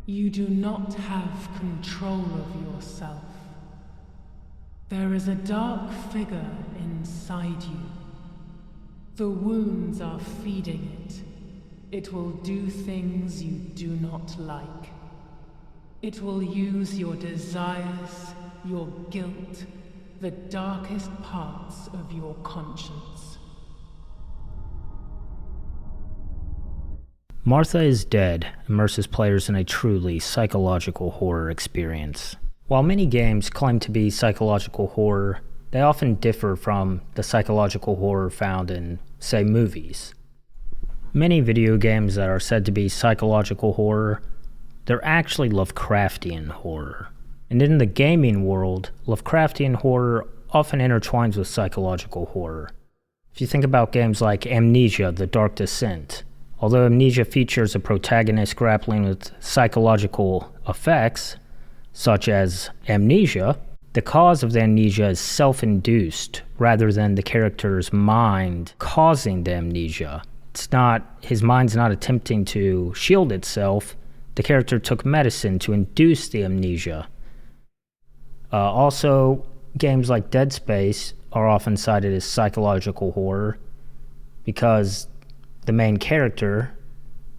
You do not have control of yourself. There is a dark figure inside you. The wounds are feeding it. It will do things you do not like. It will use your desires, your guilt, the darkest parts of your conscience. Martha is Dead immerses players in a truly psychological horror experience. While many games claim to be psychological horror, they often differ from the psychological horror found in, say, movies. Many video games that are said to be psychological horror, they're actually Lovecraftian horror. And in the gaming world, Lovecraftian horror often intertwines with psychological horror. If you think about games like Amnesia: The Dark Descent, although Amnesia features a protagonist grappling with psychological effects, such as amnesia, the cause of the amnesia is self-induced rather than the character's mind causing the amnesia. His mind's not attempting to shield itself. The character took medicine to induce the amnesia. Also, games like Dead Space are often cited as psychological horror because the main character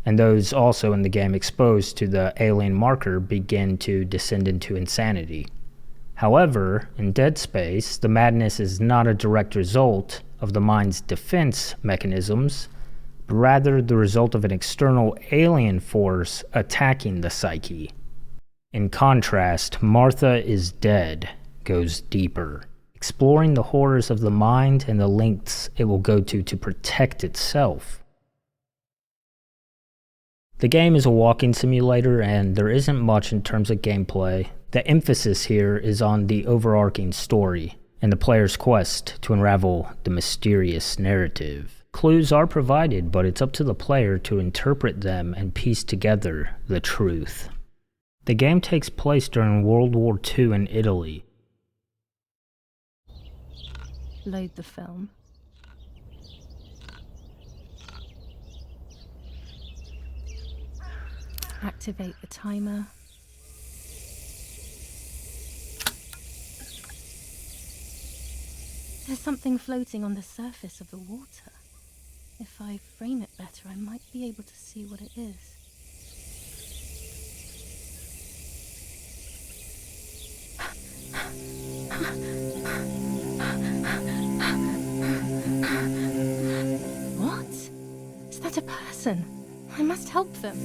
and those also in the game exposed to the alien marker begin to descend into insanity. However, in Dead Space, the madness is not a direct result of the mind's defense mechanisms, but rather the result of an external alien force attacking the psyche. In contrast, Martha is Dead goes deeper, exploring the horrors of the mind and the lengths it will go to protect itself. The game is a walking simulator, and there isn't much in terms of gameplay. The emphasis here is on the overarching story and the player's quest to unravel the mysterious narrative. Clues are provided, but it's up to the player to interpret them and piece together the truth. The game takes place during World War II in Italy. Load the film. Activate the timer. There's something floating on the surface of the water. If I frame it better, I might be able to see what it is. What? Is that a person? I must help them.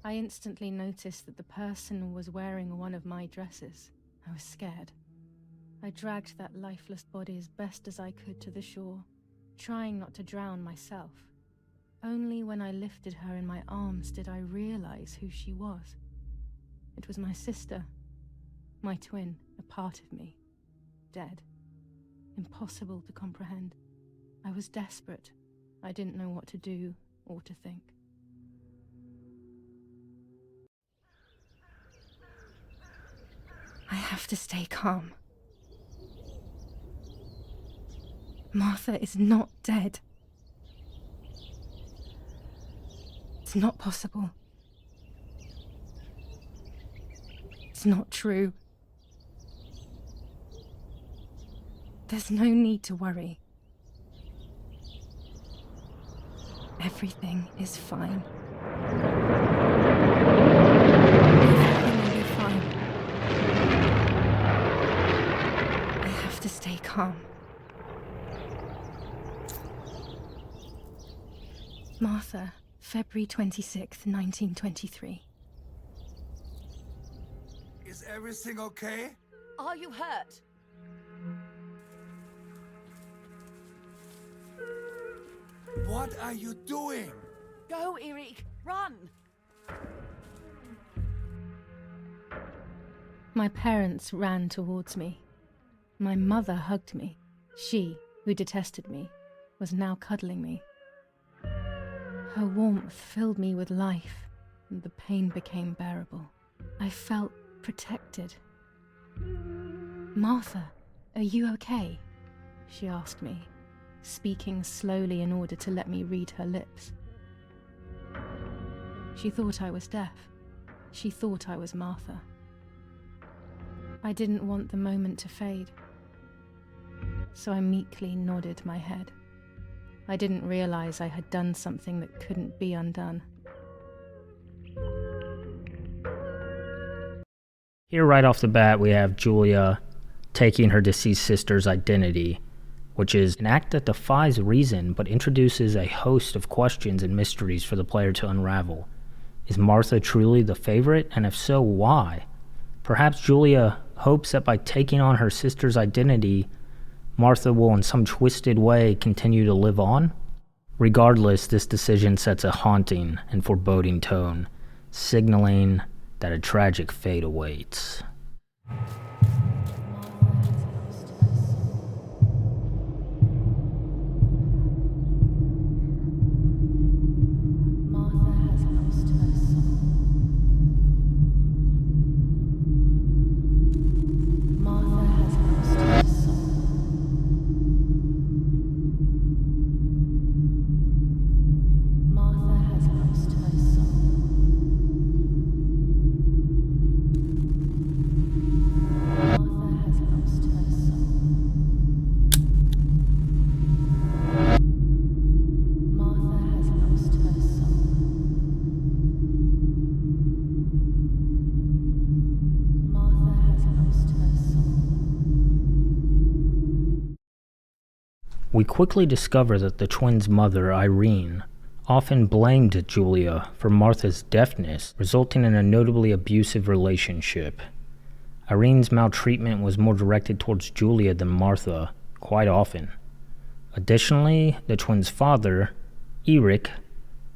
I instantly noticed that the person was wearing one of my dresses. I was scared. I dragged that lifeless body as best as I could to the shore, trying not to drown myself. Only when I lifted her in my arms did I realize who she was. It was my sister, my twin, a part of me, dead. Impossible to comprehend. I was desperate. I didn't know what to do or to think. I have to stay calm. Martha is not dead. It's not possible. It's not true. There's no need to worry. Everything is fine. Everything will be fine. I have to stay calm. Martha, February 26th, 1923. Is everything okay? Are you hurt? What are you doing? Go, Eric! Run! My parents ran towards me. My mother hugged me. She, who detested me, was now cuddling me. Her warmth filled me with life, and the pain became bearable. I felt protected. "Martha, are you okay?" she asked me, speaking slowly in order to let me read her lips. She thought I was deaf. She thought I was Martha. I didn't want the moment to fade, so I meekly nodded my head. I didn't realize I had done something that couldn't be undone. Here, right off the bat, we have Julia taking her deceased sister's identity, which is an act that defies reason but introduces a host of questions and mysteries for the player to unravel. Is Martha truly the favorite, and if so, why? Perhaps Julia hopes that by taking on her sister's identity, Martha will in some twisted way continue to live on? Regardless, this decision sets a haunting and foreboding tone, signaling that a tragic fate awaits. We quickly discover that the twins' mother, Irene, often blamed Julia for Martha's deafness, resulting in a notably abusive relationship. Irene's maltreatment was more directed towards Julia than Martha, quite often. Additionally, the twins' father, Erich,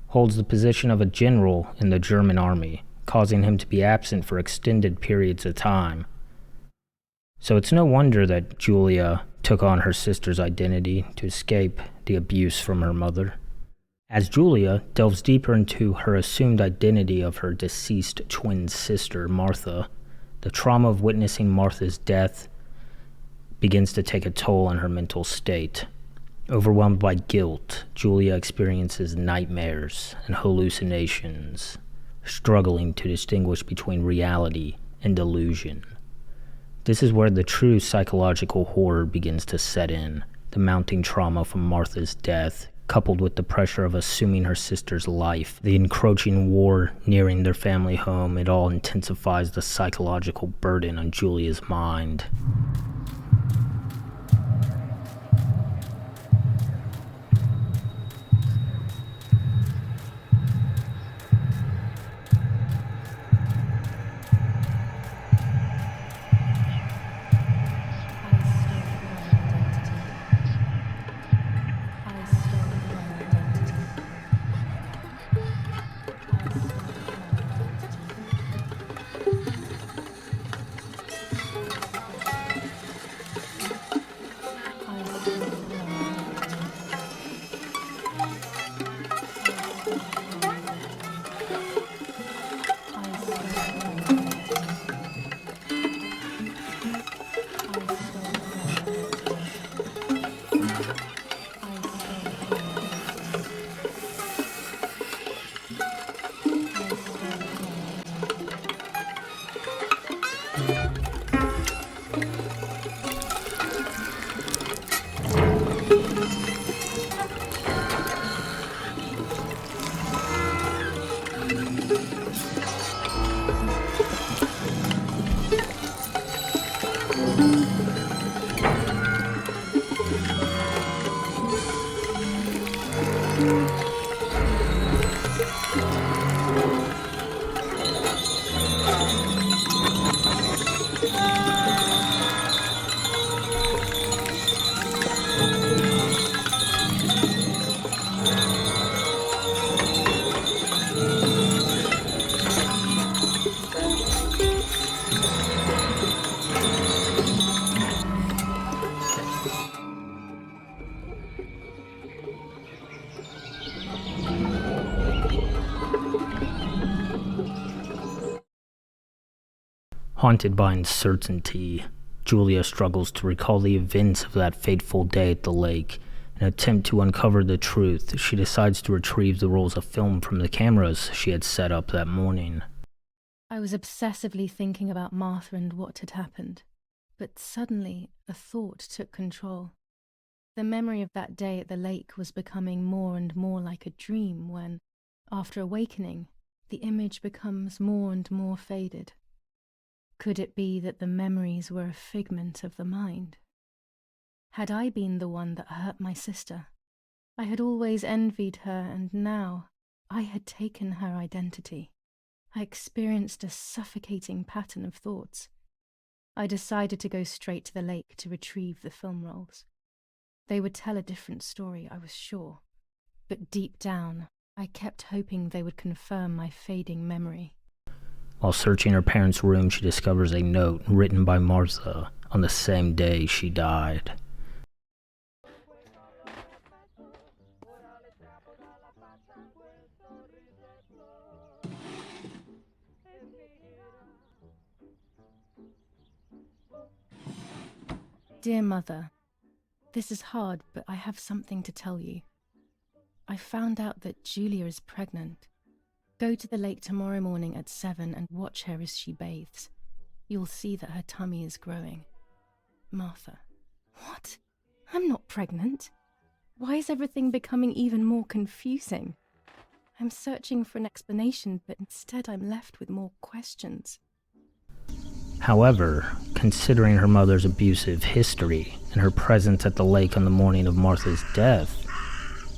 holds the position of a general in the German army, causing him to be absent for extended periods of time. So it's no wonder that Julia took on her sister's identity to escape the abuse from her mother. As Julia delves deeper into her assumed identity of her deceased twin sister, Martha, the trauma of witnessing Martha's death begins to take a toll on her mental state. Overwhelmed by guilt, Julia experiences nightmares and hallucinations, struggling to distinguish between reality and delusion. This is where the true psychological horror begins to set in. The mounting trauma from Martha's death, coupled with the pressure of assuming her sister's life, the encroaching war nearing their family home, it all intensifies the psychological burden on Julia's mind. Haunted by uncertainty, Julia struggles to recall the events of that fateful day at the lake. In an attempt to uncover the truth, she decides to retrieve the rolls of film from the cameras she had set up that morning. I was obsessively thinking about Martha and what had happened, but suddenly a thought took control. The memory of that day at the lake was becoming more and more like a dream when, after awakening, the image becomes more and more faded. Could it be that the memories were a figment of the mind? Had I been the one that hurt my sister? I had always envied her, and now I had taken her identity. I experienced a suffocating pattern of thoughts. I decided to go straight to the lake to retrieve the film rolls. They would tell a different story, I was sure, but deep down, I kept hoping they would confirm my fading memory. While searching her parents' room, she discovers a note written by Martha on the same day she died. Dear Mother, this is hard, but I have something to tell you. I found out that Julia is pregnant. Go to the lake tomorrow morning at 7 and watch her as she bathes. You'll see that her tummy is growing. Martha. What? I'm not pregnant. Why is everything becoming even more confusing? I'm searching for an explanation, but instead I'm left with more questions. However, considering her mother's abusive history and her presence at the lake on the morning of Martha's death,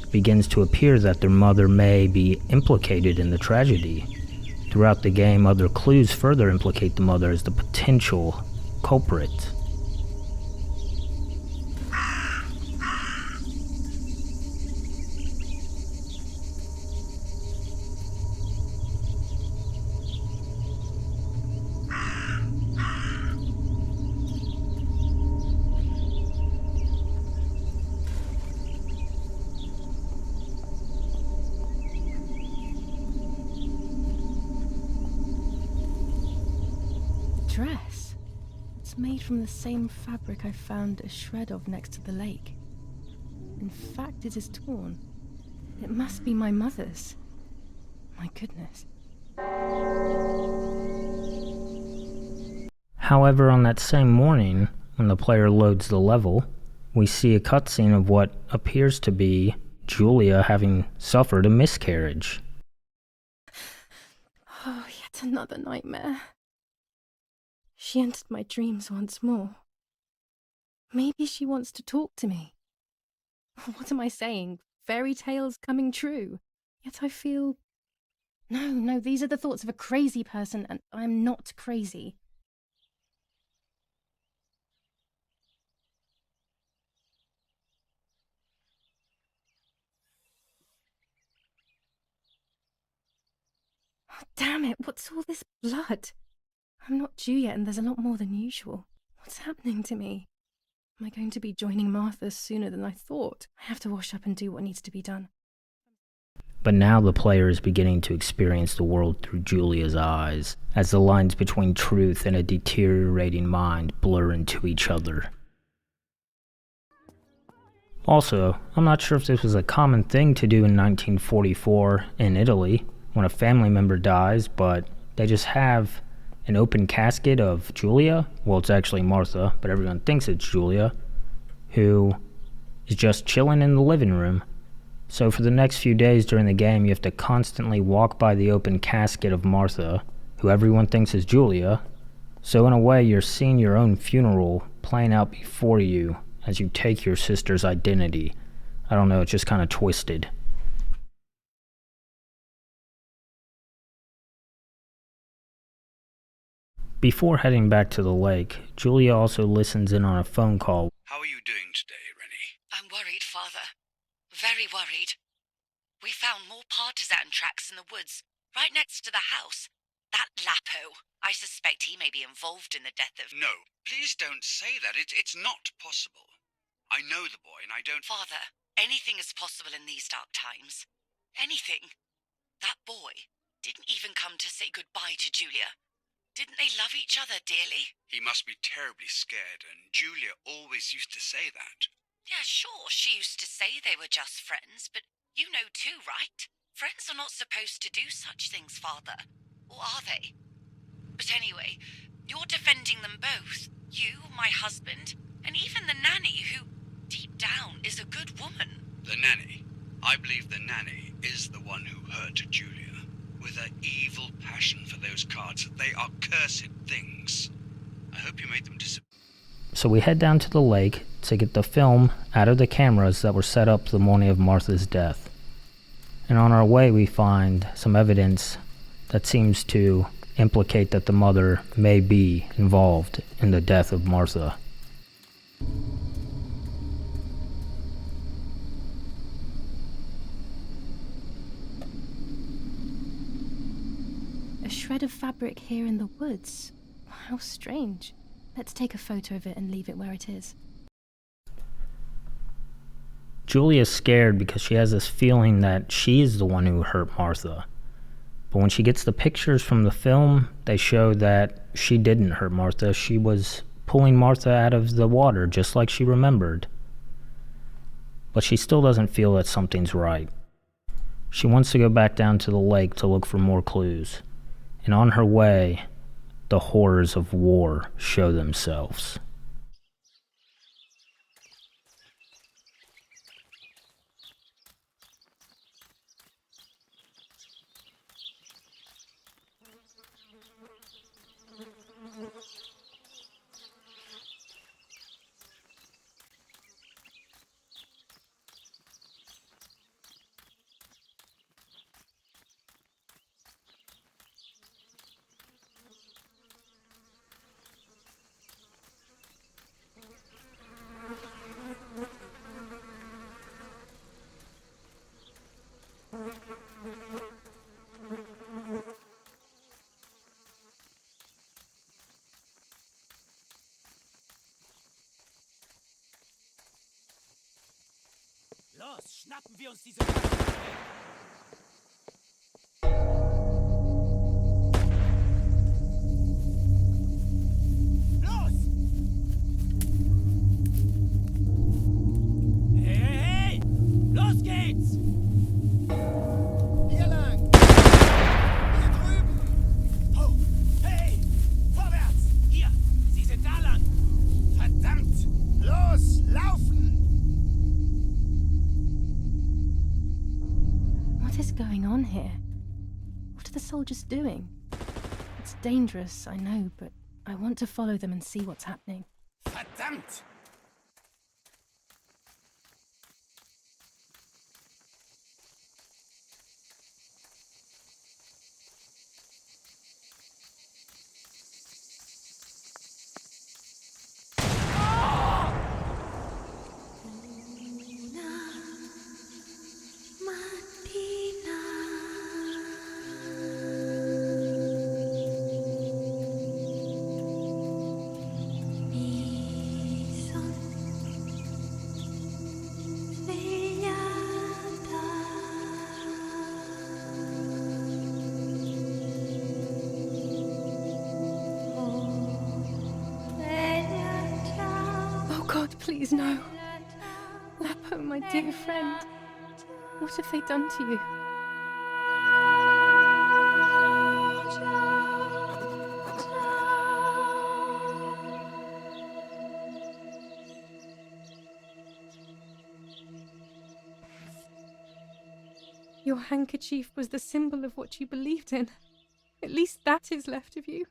it begins to appear that their mother may be implicated in the tragedy. Throughout the game, other clues further implicate the mother as the potential culprit. Dress. It's made from the same fabric I found a shred of next to the lake. In fact, it is torn. It must be my mother's. My goodness. However, on that same morning, when the player loads the level, we see a cutscene of what appears to be Julia having suffered a miscarriage. Oh, yet another nightmare. She entered my dreams once more. Maybe she wants to talk to me. What am I saying? Fairy tales coming true. Yet I feel... No, these are the thoughts of a crazy person, and I'm not crazy. Oh, damn it, what's all this blood? I'm not due yet, and there's a lot more than usual. What's happening to me? Am I going to be joining Martha sooner than I thought? I have to wash up and do what needs to be done. But now the player is beginning to experience the world through Julia's eyes, as the lines between truth and a deteriorating mind blur into each other. Also, I'm not sure if this was a common thing to do in 1944 in Italy, when a family member dies, but they just have an open casket of Julia. Well, it's actually Martha, but everyone thinks it's Julia, who is just chilling in the living room. So for the next few days during the game, you have to constantly walk by the open casket of Martha, who everyone thinks is Julia. So in a way, you're seeing your own funeral playing out before you as you take your sister's identity. I don't know, it's just kind of twisted. Before heading back to the lake, Julia also listens in on a phone call. How are you doing today, Rennie? I'm worried, Father. Very worried. We found more partisan tracks in the woods, right next to the house. That Lapo, I suspect he may be involved in the death of... No, please don't say that. It's not possible. I know the boy and I don't... Father, anything is possible in these dark times. Anything. That boy didn't even come to say goodbye to Julia. Didn't they love each other dearly? He must be terribly scared, and Julia always used to say that. Yeah, sure, she used to say they were just friends, but you know too, right? Friends are not supposed to do such things, Father. Or are they? But anyway, you're defending them both. You, my husband, and even the nanny who, deep down, is a good woman. The nanny. I believe the nanny is the one who hurt Julia. With her evil passion for those cards. They are cursed things. I hope you made them disappear. So we head down to the lake to get the film out of the cameras that were set up the morning of Martha's death. And on our way we find some evidence that seems to implicate that the mother may be involved in the death of Martha. A shred of fabric here in the woods. How strange. Let's take a photo of it and leave it where it is. Julia's scared because she has this feeling that she is the one who hurt Martha. But when she gets the pictures from the film, they show that she didn't hurt Martha. She was pulling Martha out of the water just like she remembered. But she still doesn't feel that something's right. She wants to go back down to the lake to look for more clues. And on her way, the horrors of war show themselves. Los, schnappen wir uns diese... Los! Hey, hey, hey! Los geht's! Hier lang! Hier drüben! Oh, hey! Vorwärts! Hier! Sie sind da lang! Verdammt! Los, laufen! What is going on here? What are the soldiers doing? It's dangerous, I know, but I want to follow them and see what's happening. Verdammt! Oh God, please no. Lapo, my dear friend. What have they done to you? Your handkerchief was the symbol of what you believed in. At least that is left of you.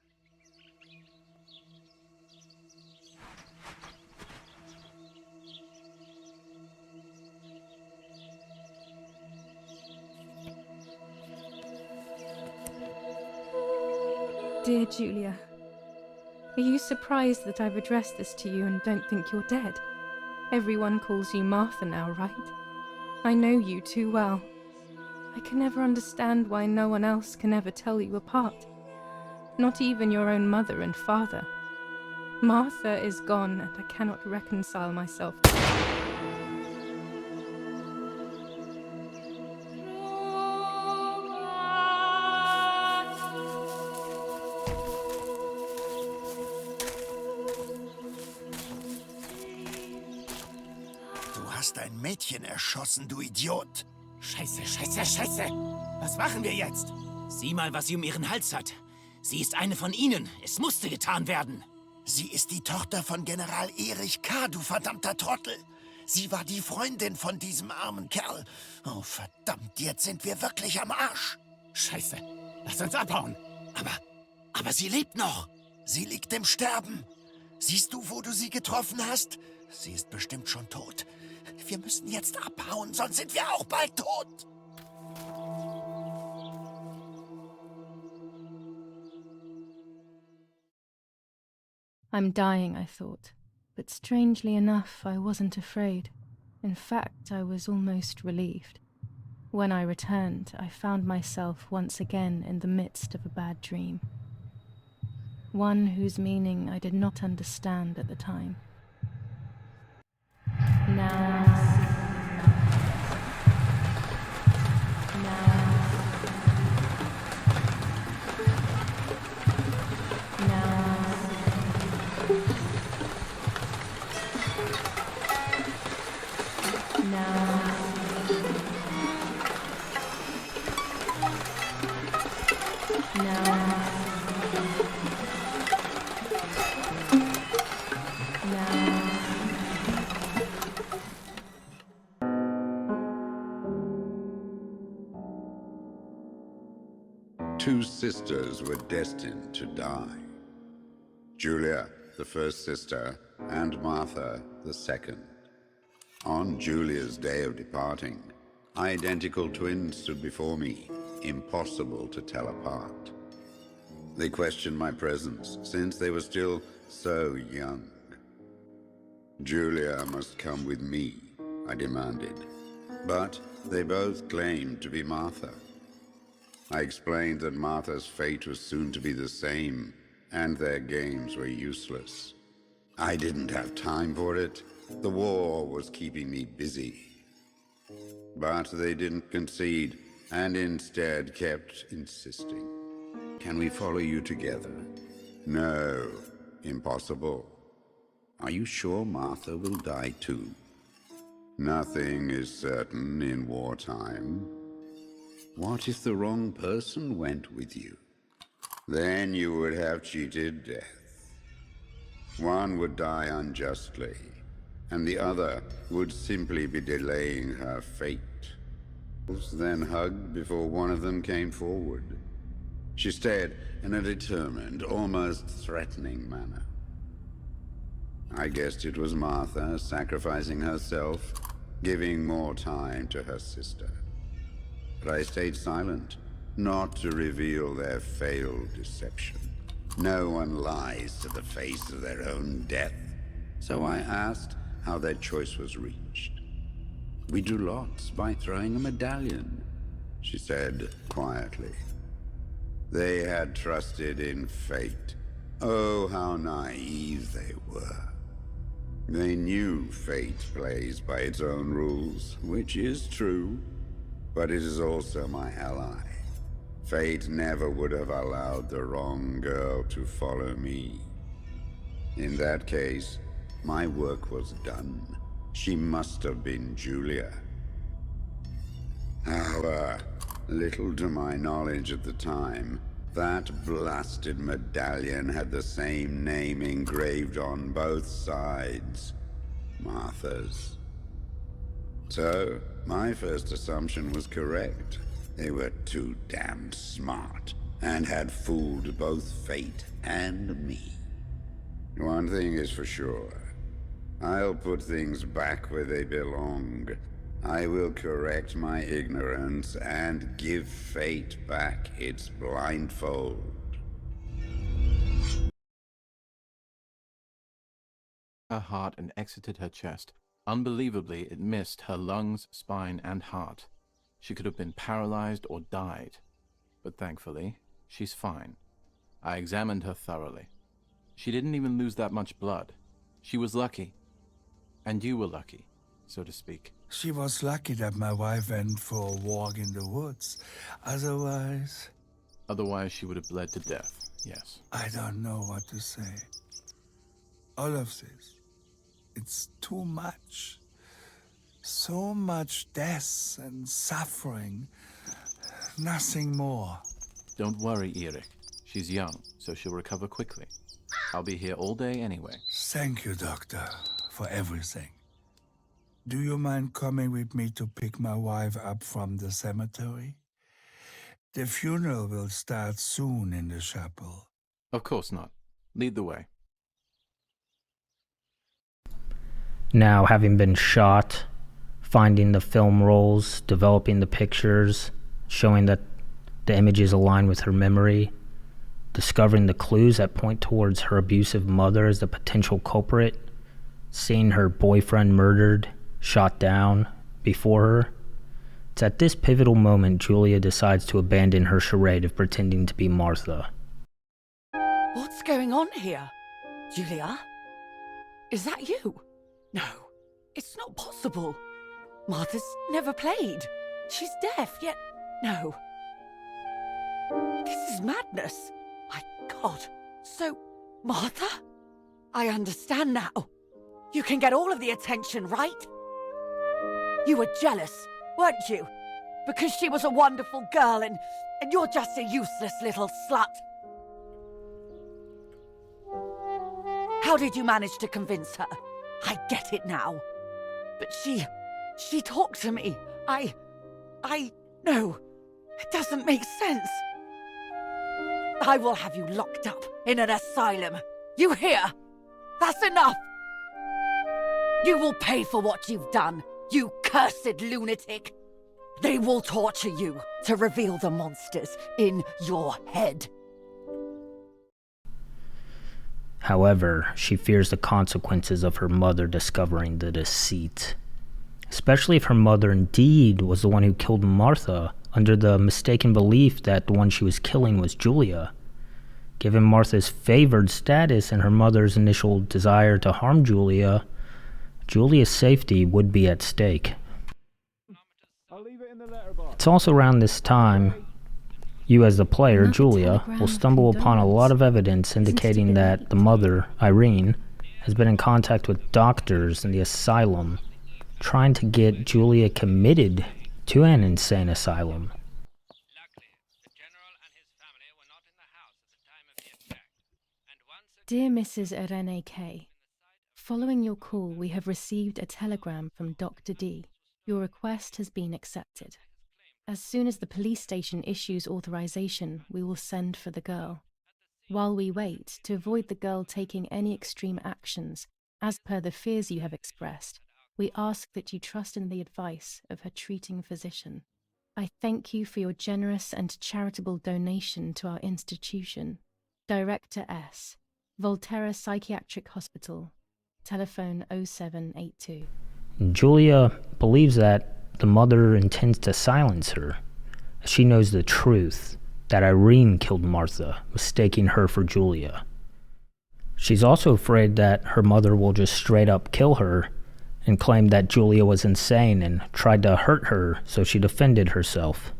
Dear Julia, are you surprised that I've addressed this to you and don't think you're dead? Everyone calls you Martha now, right? I know you too well. I can never understand why no one else can ever tell you apart. Not even your own mother and father. Martha is gone and I cannot reconcile myself. Mädchen erschossen, du Idiot. Scheiße, scheiße, scheiße. Was machen wir jetzt? Sieh mal, was sie um ihren Hals hat. Sie ist eine von ihnen. Es musste getan werden. Sie ist die Tochter von General Erich K., du verdammter Trottel. Sie war die Freundin von diesem armen Kerl. Oh, verdammt, jetzt sind wir wirklich am Arsch. Scheiße. Lass uns abhauen. Aber sie lebt noch. Sie liegt im Sterben. Siehst du, wo du sie getroffen hast? Sie ist bestimmt schon tot. Wir müssen jetzt abhauen, sonst sind wir auch bald tot. I'm dying, I thought. But strangely enough, I wasn't afraid. In fact, I was almost relieved. When I returned, I found myself once again in the midst of a bad dream. One whose meaning I did not understand at the time. Now I see. Two sisters were destined to die. Julia, the first sister, and Martha, the second. On Julia's day of departing, identical twins stood before me, impossible to tell apart. They questioned my presence, since they were still so young. Julia must come with me, I demanded, but they both claimed to be Martha. I explained that Martha's fate was soon to be the same, and their games were useless. I didn't have time for it. The war was keeping me busy. But they didn't concede, and instead kept insisting. Can we follow you together? No, impossible. Are you sure Martha will die too? Nothing is certain in wartime. What if the wrong person went with you? Then you would have cheated death. One would die unjustly, and the other would simply be delaying her fate. Then hugged before one of them came forward. She stared in a determined, almost threatening manner. I guessed it was Martha sacrificing herself, giving more time to her sister. But I stayed silent, not to reveal their failed deception. No one lies to the face of their own death, so I asked how their choice was reached. We drew lots by throwing a medallion, she said quietly. They had trusted in fate. Oh, how naive they were. They knew fate plays by its own rules, which is true. But it is also my ally. Fate never would have allowed the wrong girl to follow me. In that case, my work was done. She must have been Julia. However, little to my knowledge at the time, that blasted medallion had the same name engraved on both sides. Martha's. So, my first assumption was correct. They were too damn smart, and had fooled both fate and me. One thing is for sure. I'll put things back where they belong. I will correct my ignorance and give fate back its blindfold. Her heart and exited her chest. Unbelievably, it missed her lungs, spine, and heart. She could have been paralyzed or died. But thankfully, she's fine. I examined her thoroughly. She didn't even lose that much blood. She was lucky. And you were lucky, so to speak. She was lucky that my wife went for a walk in the woods. Otherwise, she would have bled to death, yes. I don't know what to say. All of this. It's too much. So much death and suffering. Nothing more. Don't worry, Erik. She's young, so she'll recover quickly. I'll be here all day anyway. Thank you, Doctor, for everything. Do you mind coming with me to pick my wife up from the cemetery? The funeral will start soon in the chapel. Of course not. Lead the way. Now, having been shot, finding the film rolls, developing the pictures, showing that the images align with her memory, discovering the clues that point towards her abusive mother as the potential culprit, seeing her boyfriend murdered, shot down before her. It's at this pivotal moment Julia decides to abandon her charade of pretending to be Martha. What's going on here? Julia? Is that you? No, it's not possible. Martha's never played. She's deaf, yet no. This is madness. My God. So, Martha? I understand now. You can get all of the attention, right? You were jealous, weren't you? Because she was a wonderful girl and you're just a useless little slut. How did you manage to convince her? I get it now. But she talked to me. No, it doesn't make sense. I will have you locked up in an asylum. You hear? That's enough. You will pay for what you've done, you cursed lunatic. They will torture you to reveal the monsters in your head. However, she fears the consequences of her mother discovering the deceit. Especially if her mother indeed was the one who killed Martha, under the mistaken belief that the one she was killing was Julia. Given Martha's favored status and her mother's initial desire to harm Julia, Julia's safety would be at stake. It's also around this time you as the player, Julia, will stumble upon a lot of evidence indicating that the mother, Irene, has been in contact with doctors in the asylum, trying to get Julia committed to an insane asylum. Dear Mrs. Irene K., following your call, we have received a telegram from Dr. D. Your request has been accepted. As soon as the police station issues authorization, we will send for the girl. While we wait, to avoid the girl taking any extreme actions, as per the fears you have expressed, we ask that you trust in the advice of her treating physician. I thank you for your generous and charitable donation to our institution. Director S. Volterra Psychiatric Hospital. Telephone 0782. Julia believes that the mother intends to silence her, as she knows the truth, that Irene killed Martha, mistaking her for Julia. She's also afraid that her mother will just straight up kill her and claim that Julia was insane and tried to hurt her, so she defended herself.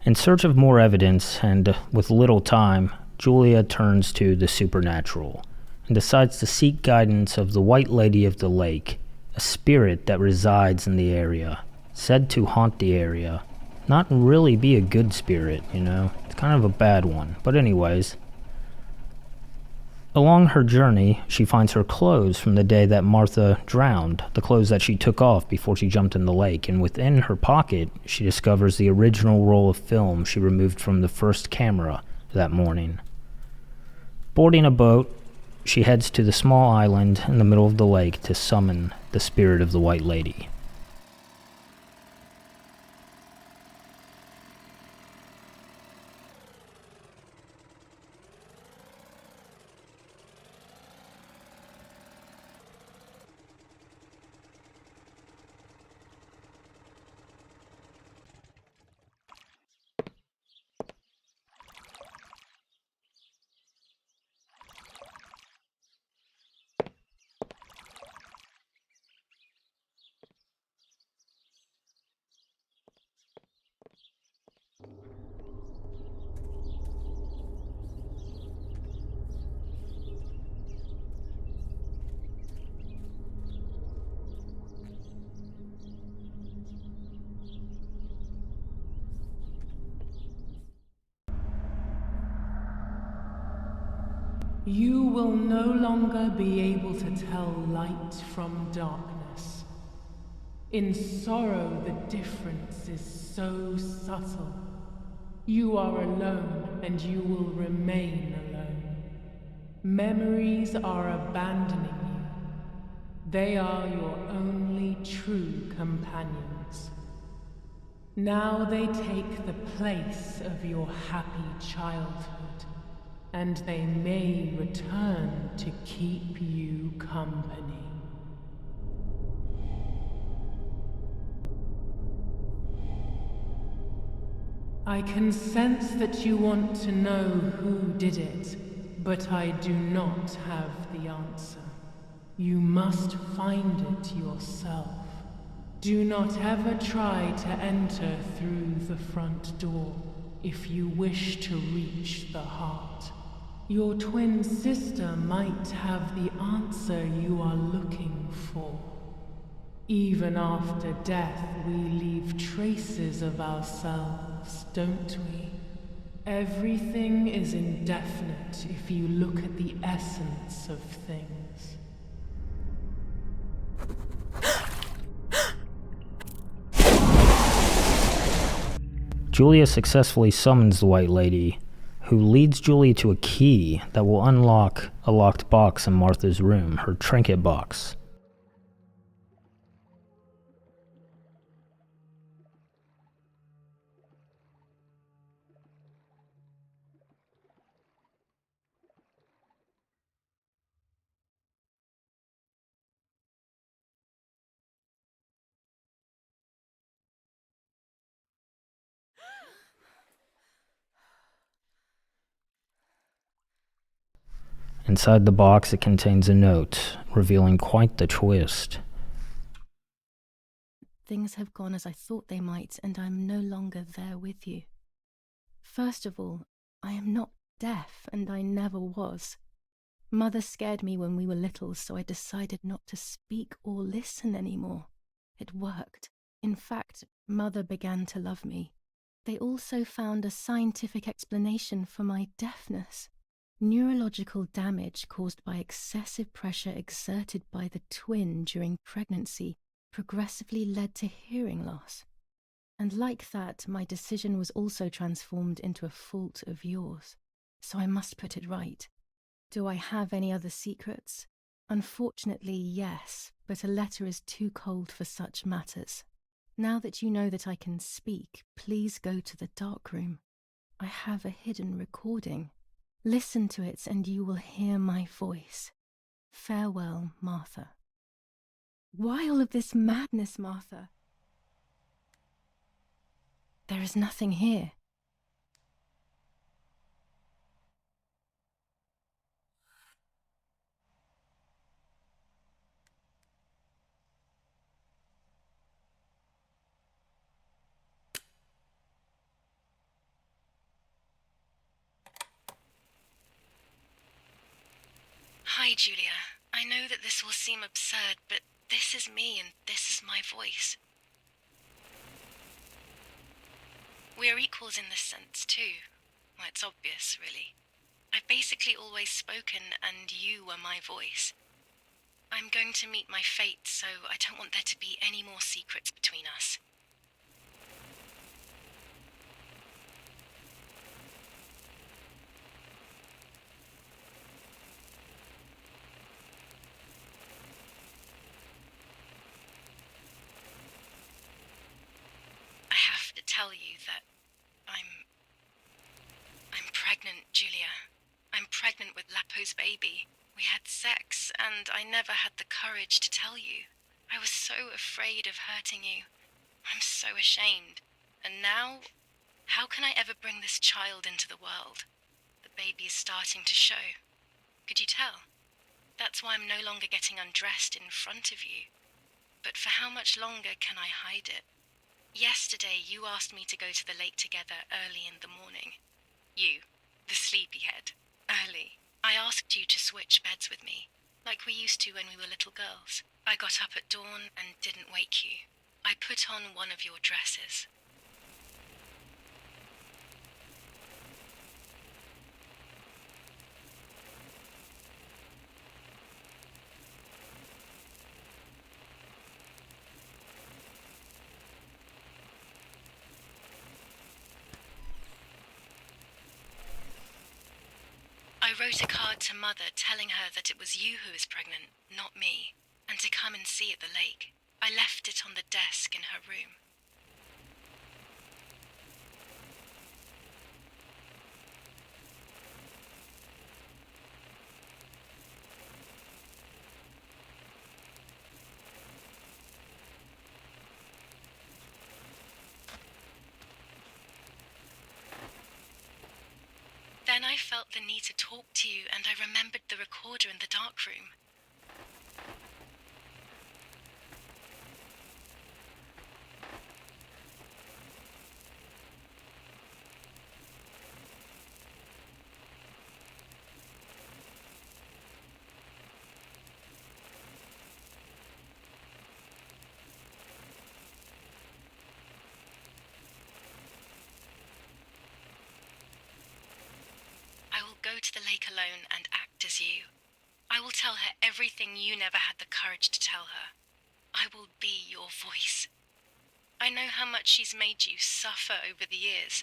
In search of more evidence, and with little time, Julia turns to the supernatural and decides to seek guidance of the White Lady of the Lake, a spirit that resides in the area, said to haunt the area. Not really be a good spirit, you know? It's kind of a bad one. But anyways, along her journey, she finds her clothes from the day that Martha drowned, the clothes that she took off before she jumped in the lake, and within her pocket, she discovers the original roll of film she removed from the first camera that morning. Boarding a boat, she heads to the small island in the middle of the lake to summon the spirit of the White Lady. You will no longer be able to tell light from darkness. In sorrow, the difference is so subtle. You are alone, and you will remain alone. Memories are abandoning you. They are your only true companions. Now they take the place of your happy childhood, and they may return to keep you company. I can sense that you want to know who did it, but I do not have the answer. You must find it yourself. Do not ever try to enter through the front door if you wish to reach the heart. Your twin sister might have the answer you are looking for. Even after death, we leave traces of ourselves, don't we? Everything is indefinite if you look at the essence of things. Julia successfully summons the White Lady, who leads Julia to a key that will unlock a locked box in Martha's room, her trinket box. Inside the box, it contains a note, revealing quite the twist. Things have gone as I thought they might, and I'm no longer there with you. First of all, I am not deaf, and I never was. Mother scared me when we were little, so I decided not to speak or listen anymore. It worked. In fact, Mother began to love me. They also found a scientific explanation for my deafness. Neurological damage caused by excessive pressure exerted by the twin during pregnancy progressively led to hearing loss. And like that, my decision was also transformed into a fault of yours. So I must put it right. Do I have any other secrets? Unfortunately, yes, but a letter is too cold for such matters. Now that you know that I can speak, please go to the dark room. I have a hidden recording. Listen to it and you will hear my voice. Farewell, Martha. Why all of this madness, Martha? There is nothing here. Hi, Julia. I know that this will seem absurd, but this is me and this is my voice. We are equals in this sense, too. Well, it's obvious, really. I've basically always spoken, and you were my voice. I'm going to meet my fate, so I don't want there to be any more secrets between us. I have to tell you that I'm pregnant, Julia. I'm pregnant with Lapo's baby. We had sex, and I never had the courage to tell you. I was so afraid of hurting you. I'm so ashamed. And now, how can I ever bring this child into the world? The baby is starting to show. Could you tell? That's why I'm no longer getting undressed in front of you. But for how much longer can I hide it? Yesterday, you asked me to go to the lake together early in the morning. You, the sleepyhead. Early. I asked you to switch beds with me, like we used to when we were little girls. I got up at dawn and didn't wake you. I put on one of your dresses. wrote a card to Mother telling her that it was you who was pregnant, not me, and to come and see at the lake. I left it on the desk in her room. Then I felt the need to talk to you, and I remembered the recorder in the dark room. I will go to the lake alone and act as you. I will tell her everything you never had the courage to tell her. I will be your voice. I know how much she's made you suffer over the years.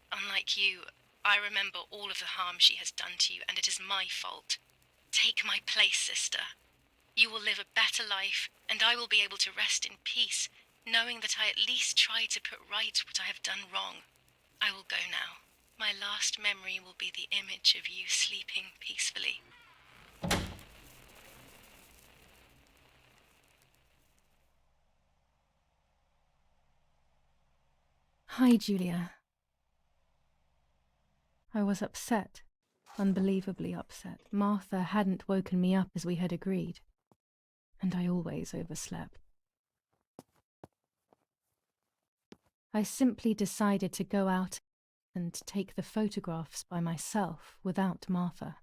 Unlike you, I remember all of the harm she has done to you, and it is my fault. Take my place, sister. You will live a better life, and I will be able to rest in peace, knowing that I at least tried to put right what I have done wrong. I will go now. My last memory will be the image of you sleeping peacefully. Hi, Julia. I was upset, unbelievably upset. Martha hadn't woken me up as we had agreed, and I always overslept. I simply decided to go out and take the photographs by myself without Martha.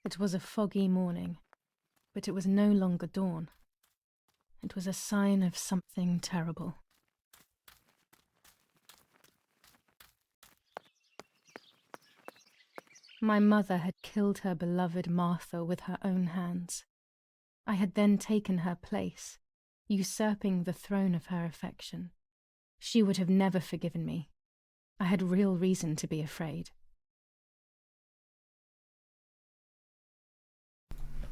It was a foggy morning, but it was no longer dawn. It was a sign of something terrible. My mother had killed her beloved Martha with her own hands. I had then taken her place, usurping the throne of her affection. She would have never forgiven me. I had real reason to be afraid.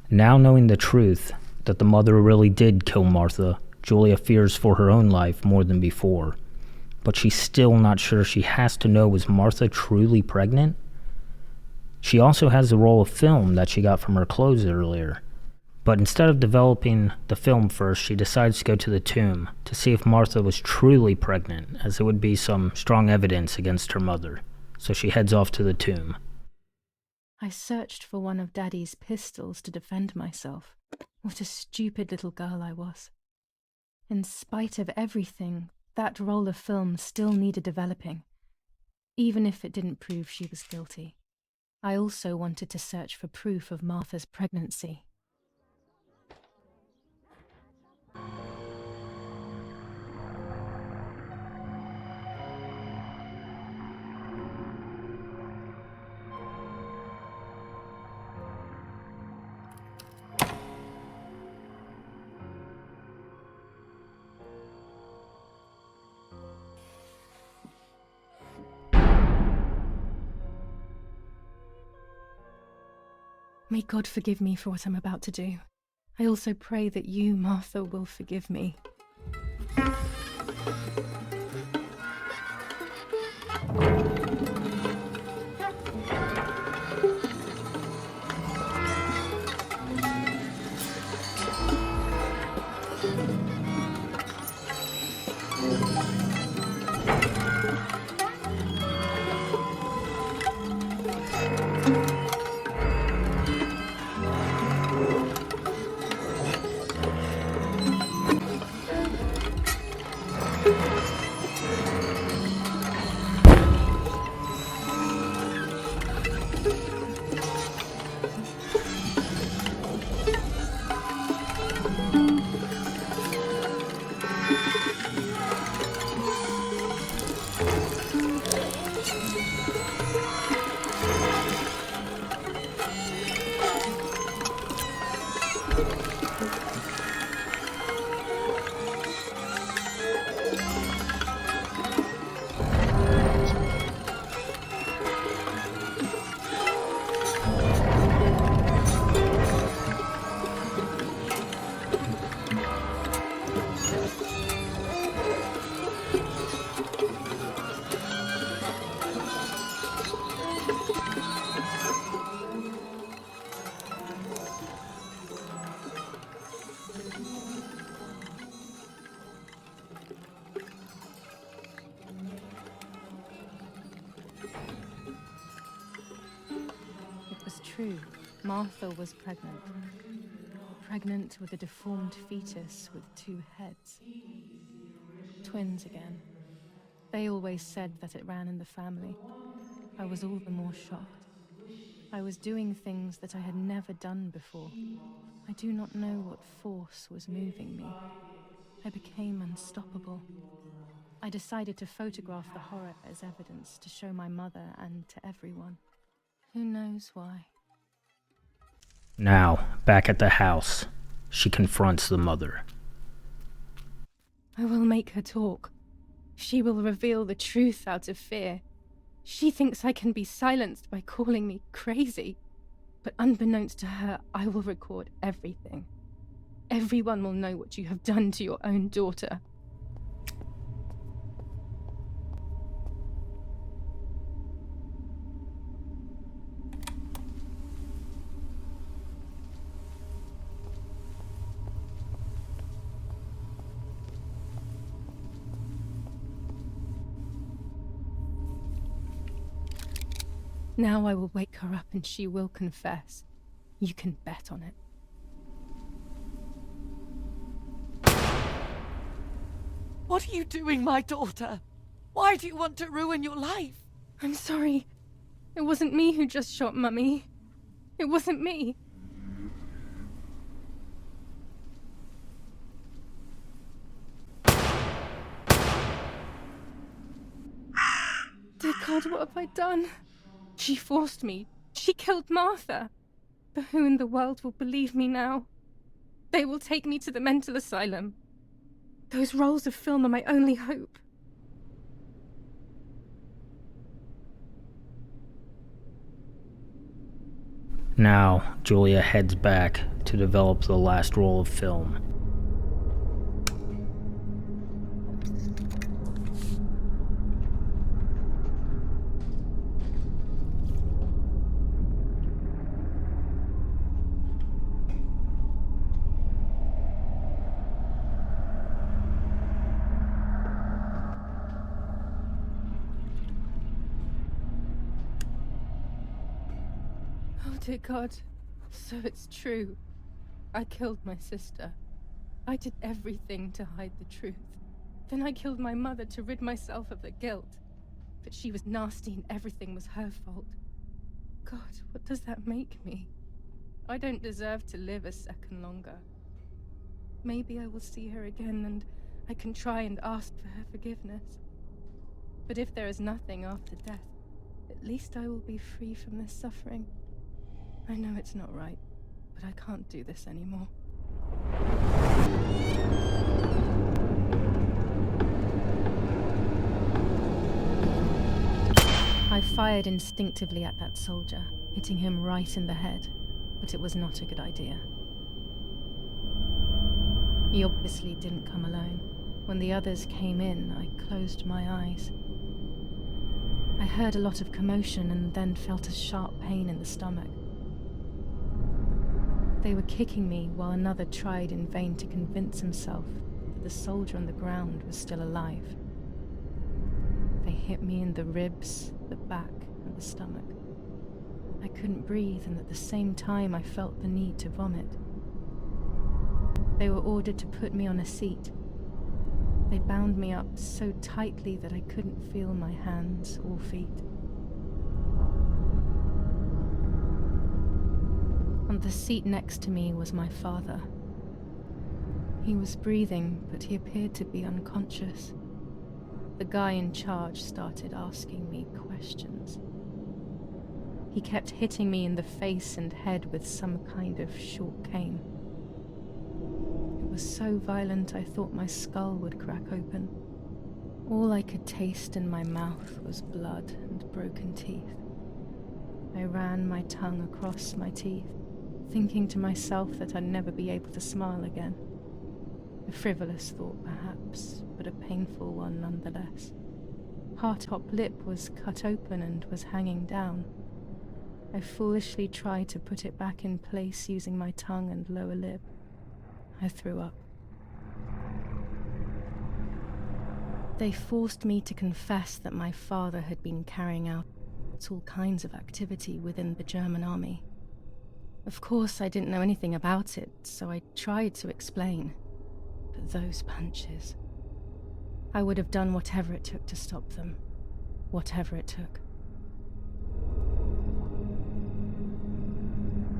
Now knowing the truth, that the mother really did kill Martha, Julia fears for her own life more than before. But she's still not sure she has to know, was Martha truly pregnant? She also has the roll of film that she got from her clothes earlier. But instead of developing the film first, she decides to go to the tomb to see if Martha was truly pregnant, as it would be some strong evidence against her mother. So she heads off to the tomb. I searched for one of Daddy's pistols to defend myself. What a stupid little girl I was. In spite of everything, that roll of film still needed developing, even if it didn't prove she was guilty. I also wanted to search for proof of Martha's pregnancy. May God forgive me for what I'm about to do. I also pray that you, Martha, will forgive me. true. Martha was pregnant. Pregnant with a deformed fetus with 2 heads. Twins again. They always said that it ran in the family. I was all the more shocked. I was doing things that I had never done before. I do not know what force was moving me. I became unstoppable. I decided to photograph the horror as evidence to show my mother and to everyone. Who knows why? Now, back at the house, she confronts the mother. I will make her talk. She will reveal the truth out of fear. She thinks I can be silenced by calling me crazy. But unbeknownst to her, I will record everything. Everyone will know what you have done to your own daughter. Now I will wake her up and she will confess. You can bet on it. What are you doing, my daughter? Why do you want to ruin your life? I'm sorry. It wasn't me who just shot Mummy. It wasn't me. Dear God, what have I done? She forced me. She killed Martha. But who in the world will believe me now? They will take me to the mental asylum. Those rolls of film are my only hope. Now, Julia heads back to develop the last roll of film. Dear God, so it's true. I killed my sister. I did everything to hide the truth. Then I killed my mother to rid myself of the guilt. But she was nasty and everything was her fault. God, what does that make me? I don't deserve to live a second longer. Maybe I will see her again and I can try and ask for her forgiveness. But if there is nothing after death, at least I will be free from this suffering. I know it's not right, but I can't do this anymore. I fired instinctively at that soldier, hitting him right in the head, but it was not a good idea. He obviously didn't come alone. When the others came in, I closed my eyes. I heard a lot of commotion and then felt a sharp pain in the stomach. They were kicking me while another tried in vain to convince himself that the soldier on the ground was still alive. They hit me in the ribs, the back, and the stomach. I couldn't breathe, and at the same time I felt the need to vomit. They were ordered to put me on a seat. They bound me up so tightly that I couldn't feel my hands or feet. On the seat next to me was my father. He was breathing, but he appeared to be unconscious. The guy in charge started asking me questions. He kept hitting me in the face and head with some kind of short cane. It was so violent I thought my skull would crack open. All I could taste in my mouth was blood and broken teeth. I ran my tongue across my teeth, thinking to myself that I'd never be able to smile again. A frivolous thought, perhaps, but a painful one nonetheless. Her top lip was cut open and was hanging down. I foolishly tried to put it back in place using my tongue and lower lip. I threw up. They forced me to confess that my father had been carrying out all kinds of activity within the German army. Of course, I didn't know anything about it, so I tried to explain. But those punches... I would have done whatever it took to stop them. Whatever it took.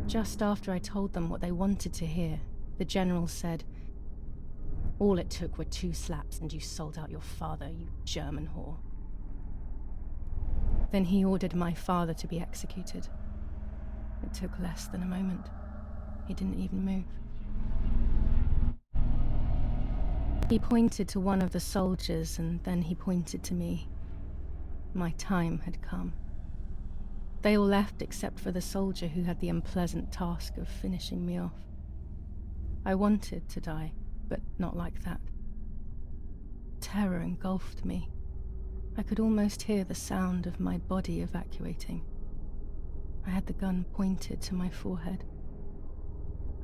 Just after I told them what they wanted to hear, the general said, "All it took were 2 slaps and you sold out your father, you German whore." Then he ordered my father to be executed. It took less than a moment. He didn't even move. He pointed to one of the soldiers, and then he pointed to me. My time had come. They all left except for the soldier who had the unpleasant task of finishing me off. I wanted to die, but not like that. Terror engulfed me. I could almost hear the sound of my body evacuating. I had the gun pointed to my forehead.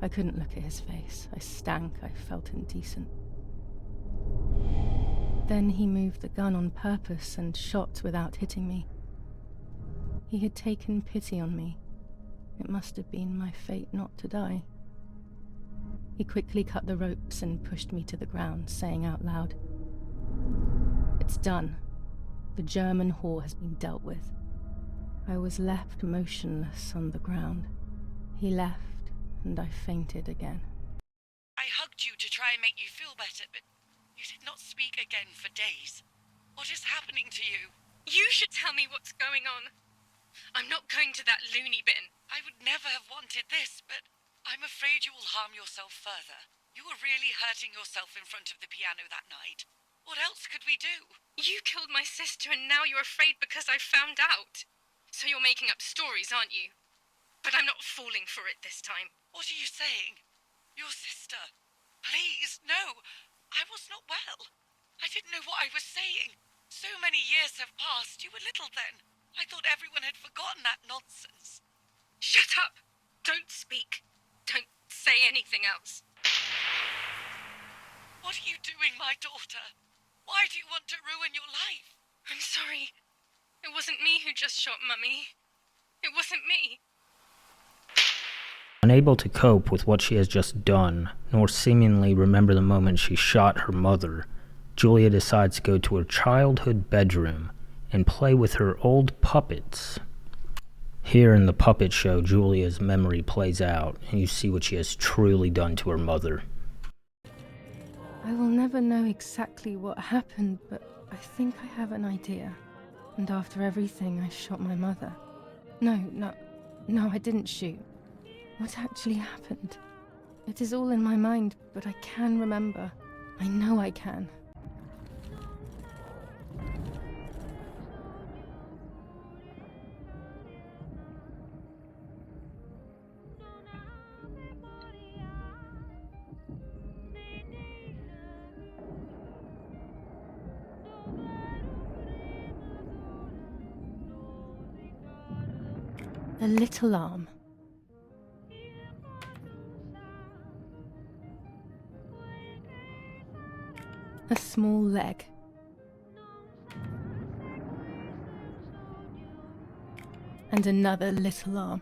I couldn't look at his face. I stank. I felt indecent. Then he moved the gun on purpose and shot without hitting me. He had taken pity on me. It must have been my fate not to die. He quickly cut the ropes and pushed me to the ground, saying out loud, "It's done. The German whore has been dealt with." I was left motionless on the ground. He left, and I fainted again. I hugged you to try and make you feel better, but you did not speak again for days. What is happening to you? You should tell me what's going on. I'm not going to that loony bin. I would never have wanted this, but I'm afraid you will harm yourself further. You were really hurting yourself in front of the piano that night. What else could we do? You killed my sister and now you're afraid because I found out. So you're making up stories, aren't you? But I'm not falling for it this time. What are you saying? Your sister? Please, no. I was not well. I didn't know what I was saying. So many years have passed. You were little then. I thought everyone had forgotten that nonsense. Shut up! Don't speak. Don't say anything else. What are you doing, my daughter? Why do you want to ruin your life? I'm sorry. It wasn't me who just shot Mummy. It wasn't me. Unable to cope with what she has just done, nor seemingly remember the moment she shot her mother, Julia decides to go to her childhood bedroom and play with her old puppets. Here in the puppet show, Julia's memory plays out, and you see what she has truly done to her mother. I will never know exactly what happened, but I think I have an idea. And after everything, I shot my mother. No, I didn't shoot. What actually happened? It is all in my mind, but I can remember. I know I can. A little arm. A small leg. And another little arm.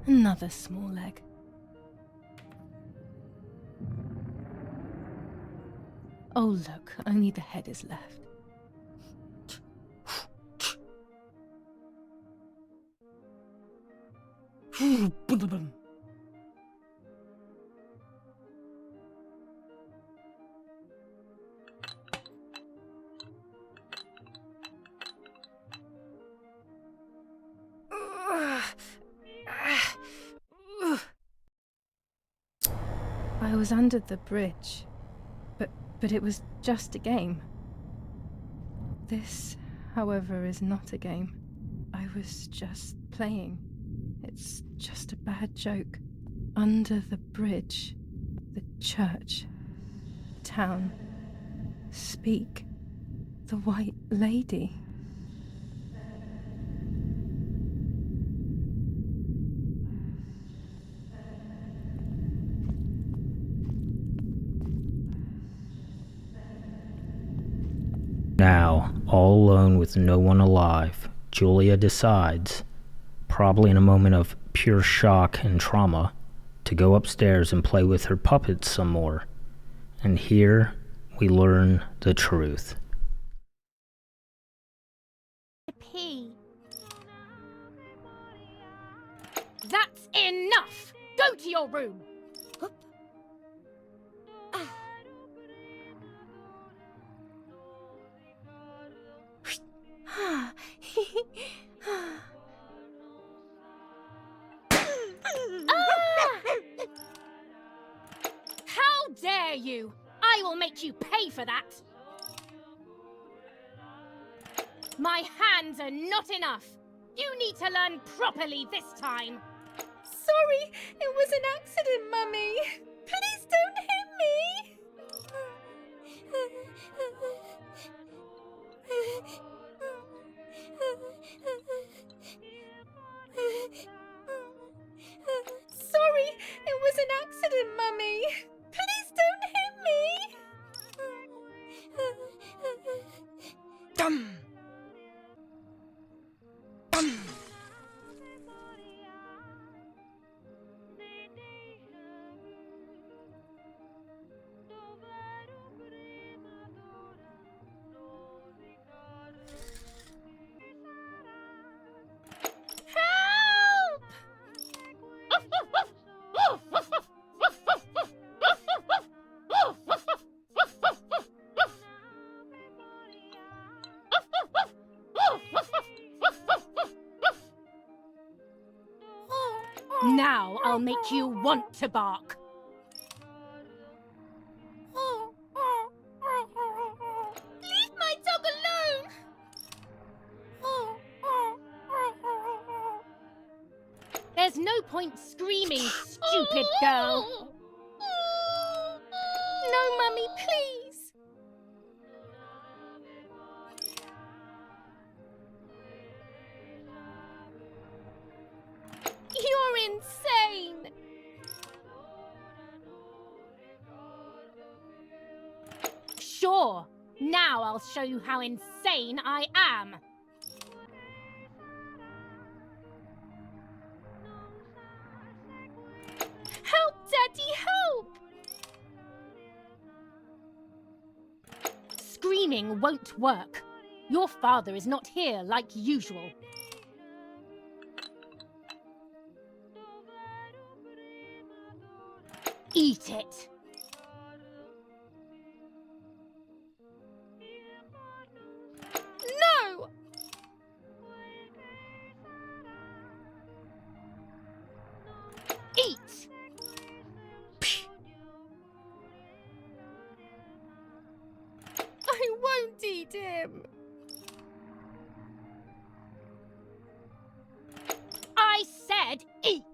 Another small leg. Oh look, only the head is left. I was under the bridge, but it was just a game. This, however, is not a game. I was just playing. It's just a bad joke. Under the bridge, the church, town, speak, the White Lady. Now, all alone with no one alive, Julia decides, probably in a moment of pure shock and trauma, to go upstairs and play with her puppets some more. And here we learn the truth. Pee. That's enough! Go to your room! How dare you! I will make you pay for that! My hands are not enough! You need to learn properly this time! Sorry, it was an accident, Mummy! Please don't hit me! Sorry, it was an accident, Mummy! Please don't hit me! Dum! Dum! Now I'll make you want to bark. Leave my dog alone! There's no point screaming, stupid girl. No, Mummy, please! You're insane! Sure, now I'll show you how insane I am. Help, Daddy, help! Screaming won't work. Your father is not here like usual. Eat it. No! Eat! I won't eat him. I said eat!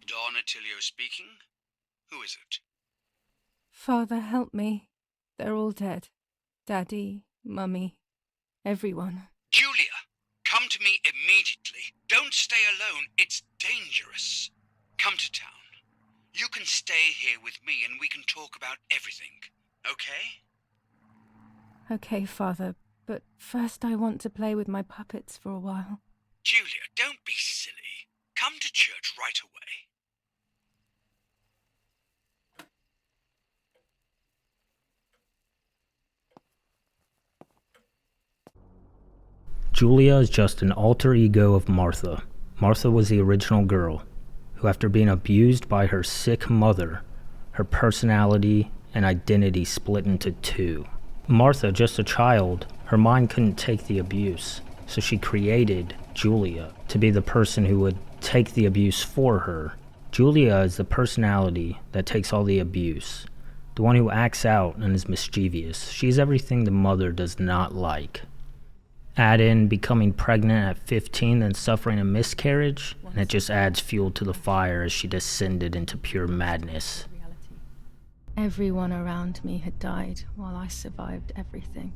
Don Attilio speaking. Who is it? Father, help me. They're all dead. Daddy, Mummy, everyone. Julia, come to me immediately. Don't stay alone. It's dangerous. Come to town. You can stay here with me and we can talk about everything. Okay? Okay, Father, but first I want to play with my puppets for a while. Julia, don't be silly. Come to church right away. Julia is just an alter ego of Martha. Martha was the original girl, who after being abused by her sick mother, her personality and identity split into two. Martha, just a child, her mind couldn't take the abuse, so she created Julia to be the person who would take the abuse for her. Julia is the personality that takes all the abuse, the one who acts out and is mischievous. She's everything the mother does not like. Add in becoming pregnant at 15 and suffering a miscarriage, and it just adds fuel to the fire as she descended into pure madness. Everyone around me had died while I survived everything.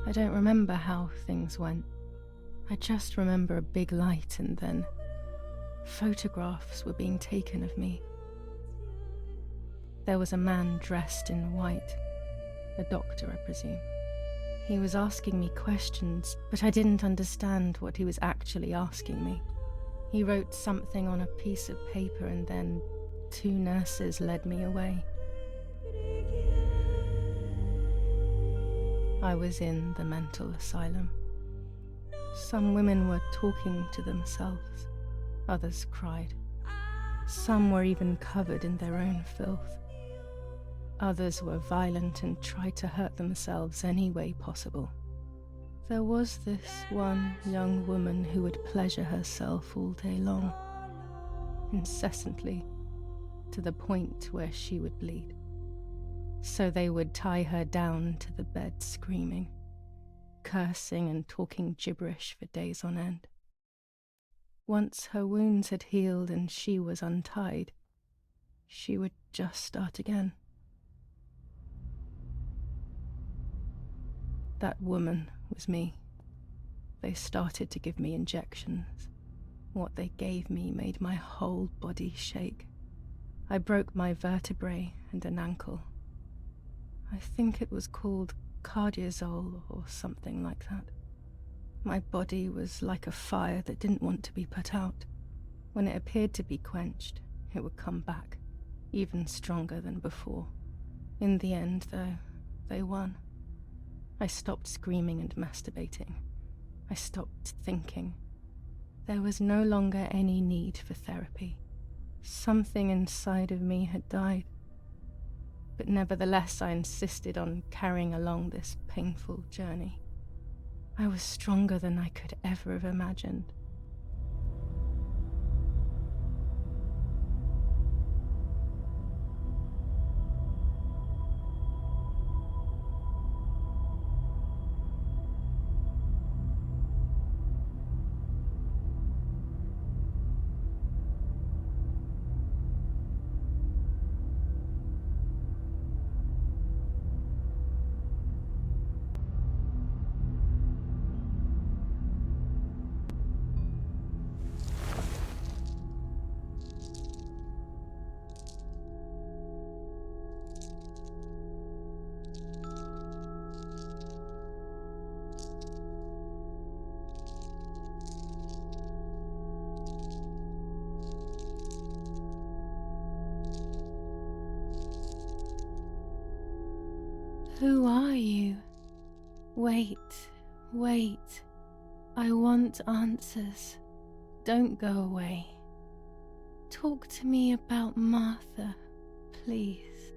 I don't remember how things went. I just remember a big light and then photographs were being taken of me. There was a man dressed in white, a doctor, I presume. He was asking me questions, but I didn't understand what he was actually asking me. He wrote something on a piece of paper and then 2 nurses led me away. I was in the mental asylum. Some women were talking to themselves, others cried. Some were even covered in their own filth. Others were violent and tried to hurt themselves any way possible. There was this one young woman who would pleasure herself all day long, incessantly, to the point where she would bleed. So they would tie her down to the bed screaming, cursing and talking gibberish for days on end. Once her wounds had healed and she was untied, she would just start again. That woman was me. They started to give me injections. What they gave me made my whole body shake. I broke my vertebrae and an ankle. I think it was called cardiazole or something like that. My body was like a fire that didn't want to be put out. When it appeared to be quenched, it would come back, even stronger than before. In the end, though, they won. I stopped screaming and masturbating. I stopped thinking. There was no longer any need for therapy. Something inside of me had died. But nevertheless, I insisted on carrying along this painful journey. I was stronger than I could ever have imagined. Who are you? Wait, wait. I want answers. Don't go away. Talk to me about Martha, please.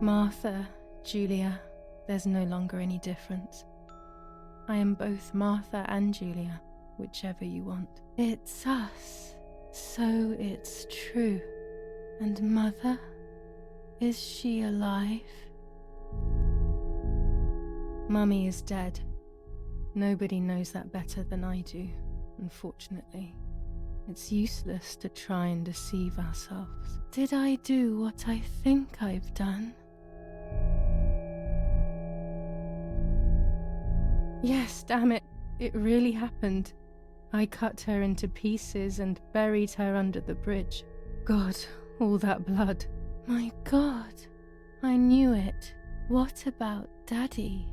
Martha, Julia, there's no longer any difference. I am both Martha and Julia, whichever you want. It's us, so it's true. And Mother? Is she alive? Mummy is dead. Nobody knows that better than I do. unfortunately. It's useless to try and deceive ourselves. Did I do what I think I've done? Yes, damn it. It really happened. I cut her into pieces and buried her under the bridge. God, all that blood. My God, I knew it. What about Daddy?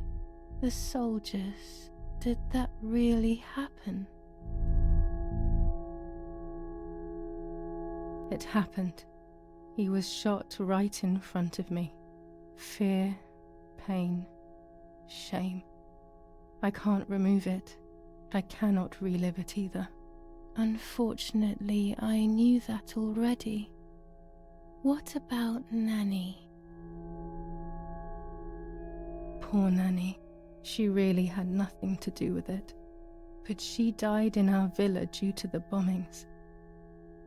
The soldiers? Did that really happen? It happened. He was shot right in front of me. Fear, pain, shame. I can't remove it. I cannot relive it either. Unfortunately, I knew that already. What about Nanny? Poor Nanny. She really had nothing to do with it. But she died in our villa due to the bombings.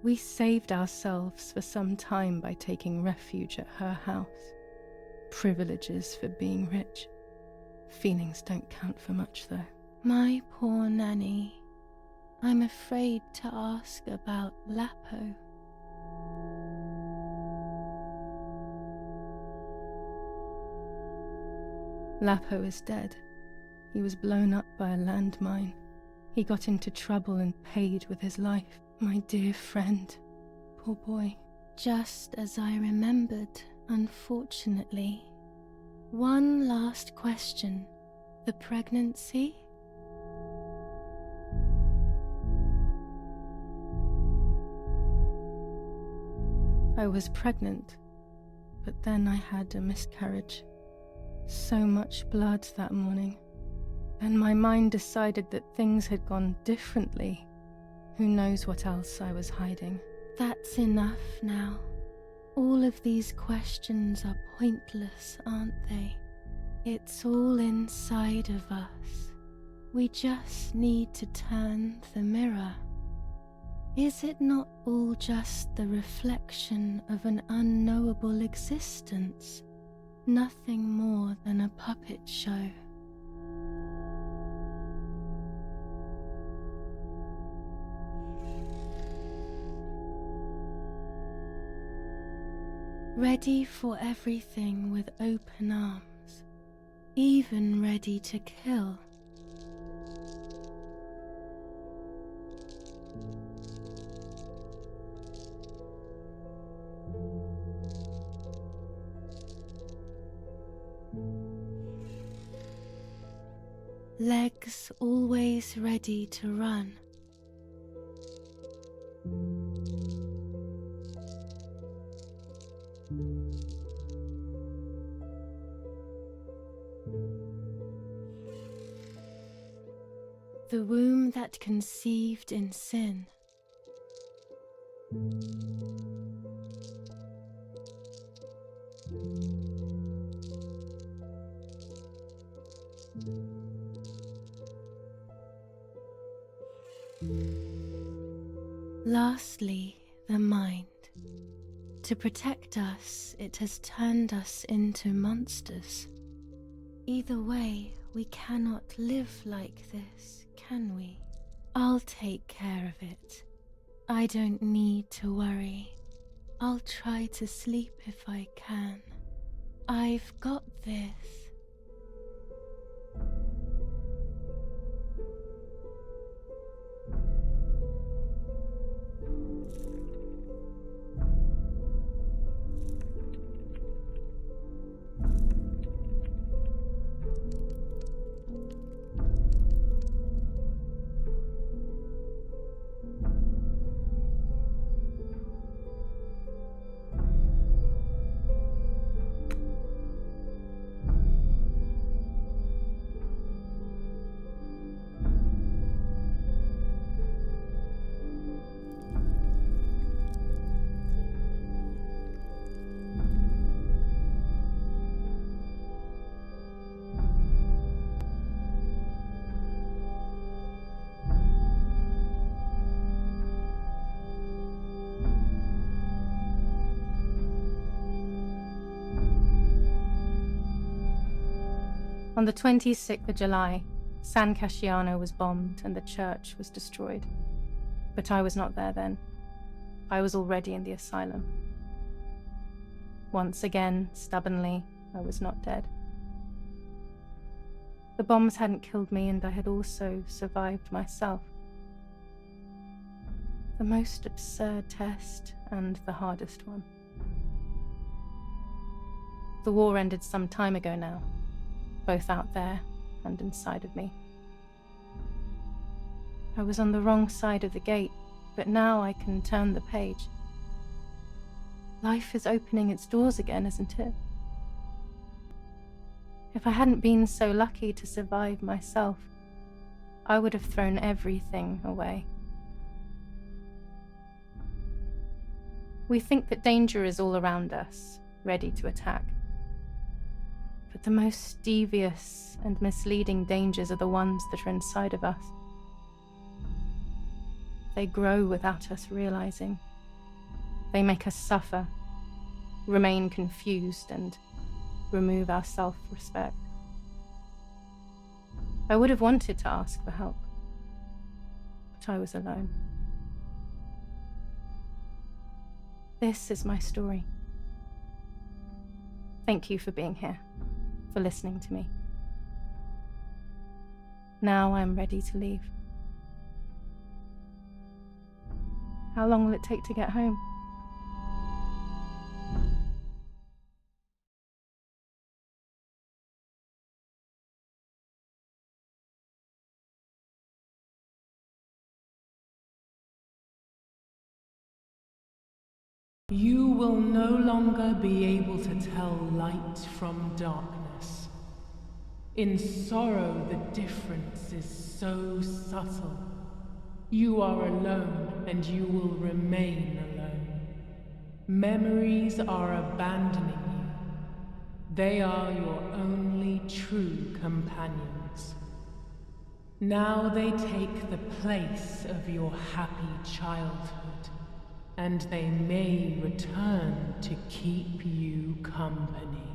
We saved ourselves for some time by taking refuge at her house. Privileges for being rich. Feelings don't count for much, though. My poor Nanny. I'm afraid to ask about Lapo. Lapo is dead. He was blown up by a landmine. He got into trouble and paid with his life. My dear friend. Poor boy. Just as I remembered, unfortunately. One last question. The pregnancy? I was pregnant, but then I had a miscarriage. So much blood that morning. And my mind decided that things had gone differently. Who knows what else I was hiding? That's enough now. All of these questions are pointless, aren't they? It's all inside of us. We just need to turn the mirror. Is it not all just the reflection of an unknowable existence? Nothing more than a puppet show. Ready for everything with open arms, even ready to kill. Legs always ready to run. The womb that conceived in sin. Lastly, the mind. To protect us, it has turned us into monsters. Either way, we cannot live like this, can we? I'll take care of it. I don't need to worry. I'll try to sleep if I can. I've got this. On the 26th of July, San Casciano was bombed and the church was destroyed. But I was not there then. I was already in the asylum. Once again, stubbornly, I was not dead. The bombs hadn't killed me, and I had also survived myself. The most absurd test, and the hardest one. The war ended some time ago now, both out there and inside of me. I was on the wrong side of the gate, but now I can turn the page. Life is opening its doors again, isn't it? If I hadn't been so lucky to survive myself, I would have thrown everything away. We think that danger is all around us, ready to attack. But the most devious and misleading dangers are the ones that are inside of us. They grow without us realizing. They make us suffer, remain confused, and remove our self-respect. I would have wanted to ask for help, but I was alone. This is my story. Thank you for being here, for listening to me. Now I'm ready to leave. How long will it take to get home? You will no longer be able to tell light from darkness. In sorrow, the difference is so subtle. You are alone, and you will remain alone. Memories are abandoning you. They are your only true companions. Now they take the place of your happy childhood, and they may return to keep you company.